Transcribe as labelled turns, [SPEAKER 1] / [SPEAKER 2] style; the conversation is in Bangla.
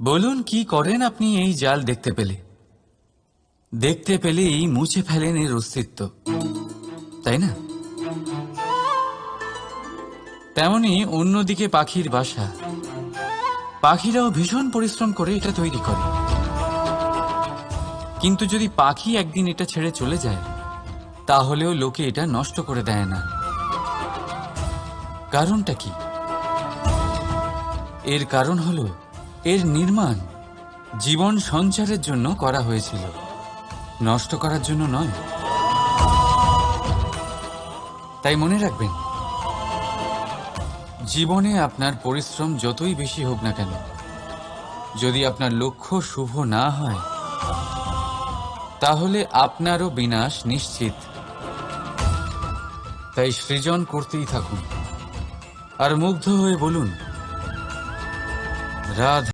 [SPEAKER 1] বলুন কি করেন আপনি এই জাল দেখতে পেলেই মুছে ফেলেন এর অস্তিত্ব, তাই না? তেমনি অন্যদিকে পাখির বাসা, পাখিরাও ভীষণ পরিশ্রম করে এটা তৈরি করে। কিন্তু যদি পাখি একদিন এটা ছেড়ে চলে যায়, তাহলেও লোকে এটা নষ্ট করে দেয় না। কারণটা কি? এর কারণ হলো এর নির্মাণ জীবন সঞ্চারের জন্য করা হয়েছিল, নষ্ট করার জন্য নয়। তাই মনে রাখবেন, জীবনে আপনার পরিশ্রম যতই বেশি হোক না কেন, যদি আপনার লক্ষ্য শুভ না হয়, তাহলে আপনারও বিনাশ নিশ্চিত। তাই সৃজন করতেই থাকুন আর মুগ্ধ হয়ে বলুন, রাধা।